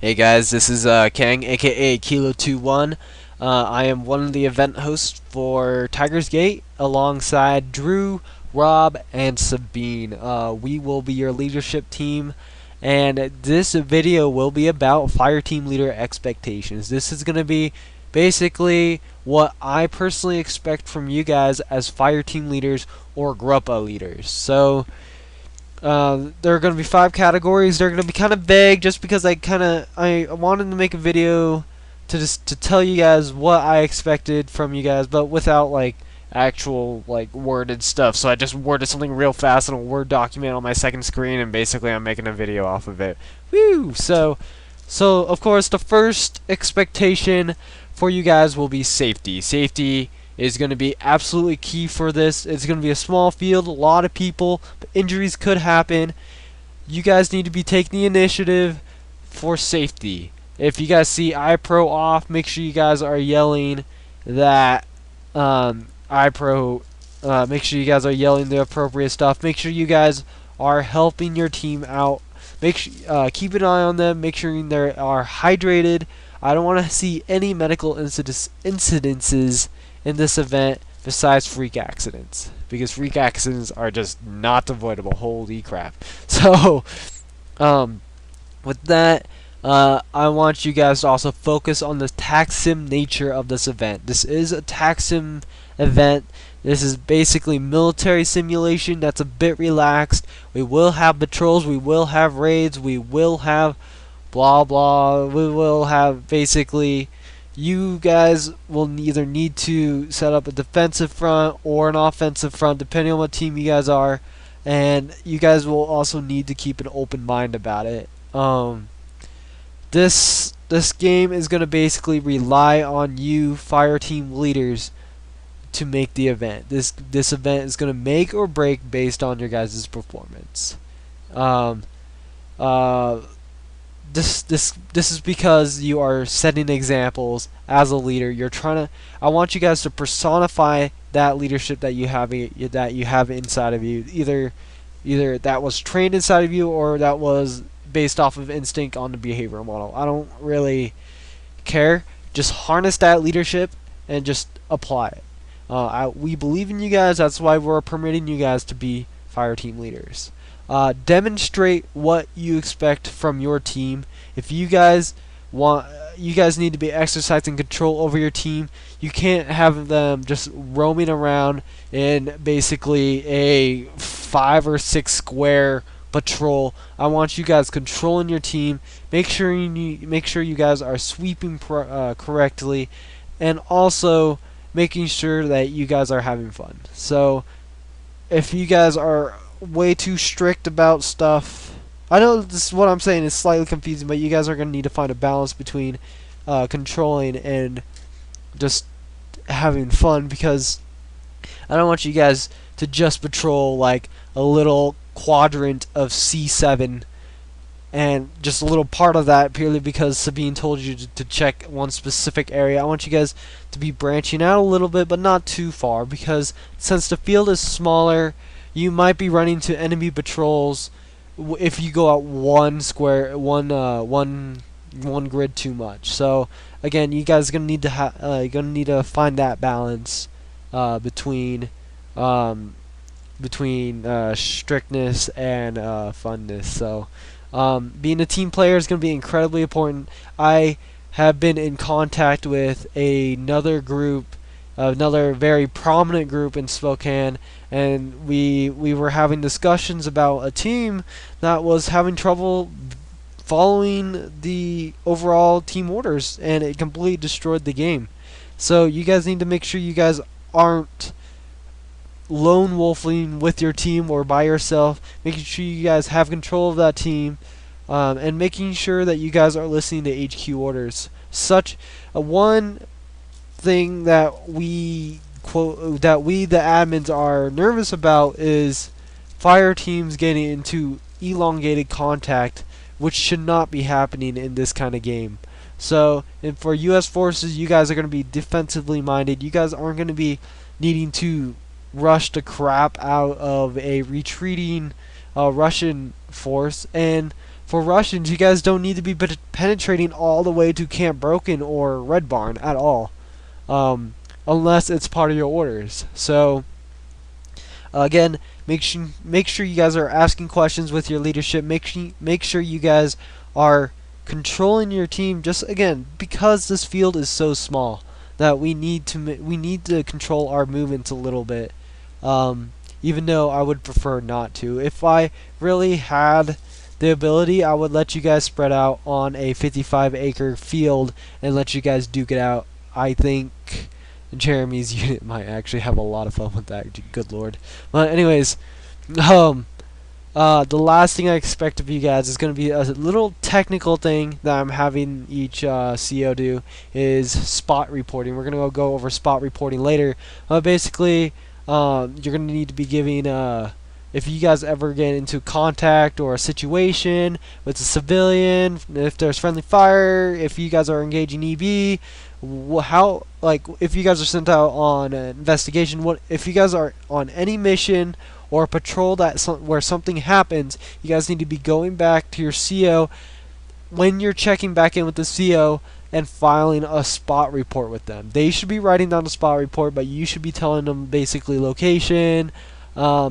Hey guys, this is Kang, aka Kilo21. I am one of the event hosts for Tiger's Gate alongside Drew, Rob, and Sabine. We will be your leadership team, and this video will be about Fire Team Leader expectations. This is going to be basically what I personally expect from you guys as Fire Team Leaders or Gruppa leaders. So, there are going to be 5 categories. They're going to be kind of vague, just because I wanted to make a video to tell you guys what I expected from you guys, but without like actual like worded stuff. So I just worded something real fast in a Word document on my second screen, and basically I'm making a video off of it. Woo! So of course the first expectation for you guys will be safety. Safety is going to be absolutely key for this. It's going to be a small field, a lot of people, but injuries could happen. You guys need to be taking the initiative for safety. If you guys see iPro off, make sure you guys are yelling that iPro. Make sure you guys are yelling the appropriate stuff. Make sure you guys are helping your team out. Keep an eye on them. Make sure they are hydrated. I don't want to see any medical incidences in this event besides freak accidents, because freak accidents are just not avoidable. Holy crap. So with that, I want you guys to also focus on the Taksim nature of this event. This is a Taksim event. This is basically military simulation that's a bit relaxed. We will have patrols, we will have raids, we will have blah blah, we will have basically, you guys will either need to set up a defensive front or an offensive front depending on what team you guys are, and you guys will also need to keep an open mind about it. This game is going to basically rely on you fire team leaders to make the event. This event is going to make or break based on your guys' performance. Um, uh, this is because you are setting examples as a leader. I want you guys to personify that leadership that you have inside of you. Either that was trained inside of you, or that was based off of instinct on the behavioral model. I don't really care. Just harness that leadership and just apply it. We believe in you guys. That's why we're permitting you guys to be fire team leaders. Demonstrate what you expect from your team. If you guys need to be exercising control over your team. You can't have them just roaming around in basically a 5 or 6 square patrol. I want you guys controlling your team. Make sure you guys are sweeping correctly, and also making sure that you guys are having fun. So if you guys are way too strict about stuff, I know this is what I'm saying is slightly confusing, but you guys are going to need to find a balance between controlling and just having fun, because I don't want you guys to just patrol like a little quadrant of C7 and just a little part of that purely because Sabine told you to check one specific area. I want you guys to be branching out a little bit, but not too far, because since the field is smaller, you might be running into enemy patrols if you go out one grid too much. So again, you guys are gonna need to find that balance between strictness and funness. So being a team player is going to be incredibly important. I have been in contact with another very prominent group in Spokane, and we were having discussions about a team that was having trouble following the overall team orders, and it completely destroyed the game. So you guys need to make sure you guys aren't lone wolfing with your team or by yourself, making sure you guys have control of that team, and making sure that you guys are listening to HQ orders. One thing that we the admins are nervous about is fire teams getting into elongated contact, which should not be happening in this kind of game. So, and for U.S. forces, you guys are going to be defensively minded. You guys aren't going to be needing to rush the crap out of a retreating Russian force. And for Russians, you guys don't need to be penetrating all the way to Camp Broken or Red Barn at all, unless it's part of your orders. So again, make sure you guys are asking questions with your leadership. Make sure you guys are controlling your team. Just again, because this field is so small, that we need to control our movements a little bit. Even though I would prefer not to. If I really had the ability, I would let you guys spread out on a 55-acre field and let you guys duke it out. I think Jeremy's unit might actually have a lot of fun with that. Good lord. But anyways, the last thing I expect of you guys is going to be a little technical thing that I'm having each CO do, is spot reporting. We're going to go over spot reporting later. Basically, you're going to need to be giving, if you guys ever get into contact or a situation with a civilian, if there's friendly fire, if you guys are engaging EB, how, like, if you guys are sent out on an investigation, what if you guys are on any mission or a patrol where something happens, you guys need to be going back to your CO when you're checking back in with the CO and filing a spot report with them. They should be writing down the spot report, but you should be telling them basically location, how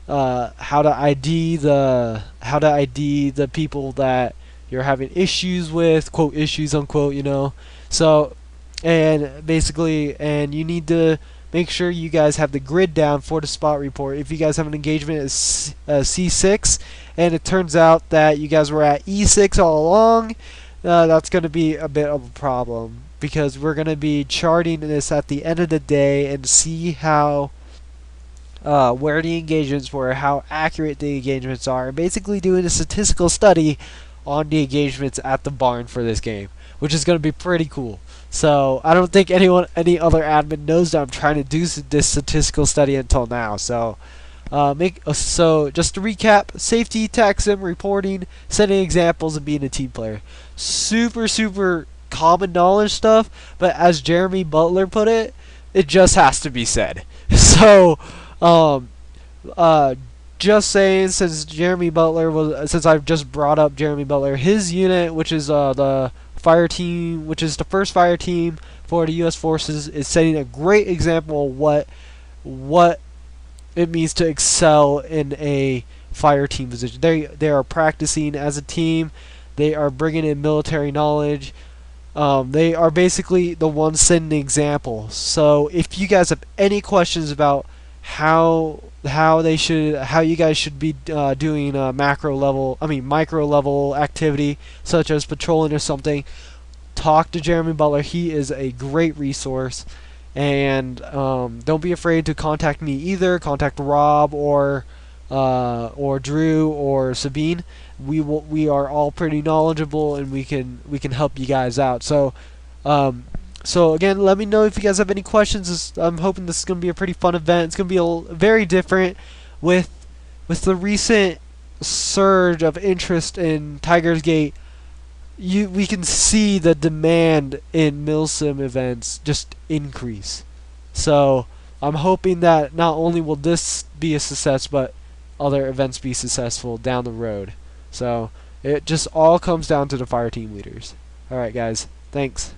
to ID the people that you're having issues with, quote issues unquote, you know. So, and basically, and you need to make sure you guys have the grid down for the spot report. If you guys have an engagement at C6 and it turns out that you guys were at E6 all along, that's going to be a bit of a problem, because we're going to be charting this at the end of the day and see how where the engagements were, how accurate the engagements are, and basically doing a statistical study on the engagements at the barn for this game, which is going to be pretty cool. So I don't think any other admin knows that I'm trying to do this statistical study until now. So so just to recap: safety, Taksim, reporting, setting examples, and being a team player. Super common knowledge stuff, but as Jeremy Butler put it, it just has to be said. So just saying, since I've just brought up Jeremy Butler, his unit, which is the fire team, which is the first fire team for the U.S. forces, is setting a great example of what it means to excel in a fire team position. They are practicing as a team. They are bringing in military knowledge. They are basically the ones setting the example. So if you guys have any questions about how you guys should be doing micro level activity, such as patrolling or something, talk to Jeremy Butler. He is a great resource. And don't be afraid to contact me either. Contact Rob or Drew or Sabine. We are all pretty knowledgeable, and we can help you guys out. So so again, let me know if you guys have any questions. I'm hoping this is going to be a pretty fun event. It's going to be very different with the recent surge of interest in Tigers Gate. We can see the demand in milsim events just increase. So I'm hoping that not only will this be a success, but other events be successful down the road. So it just all comes down to the fire team leaders. Alright guys, thanks.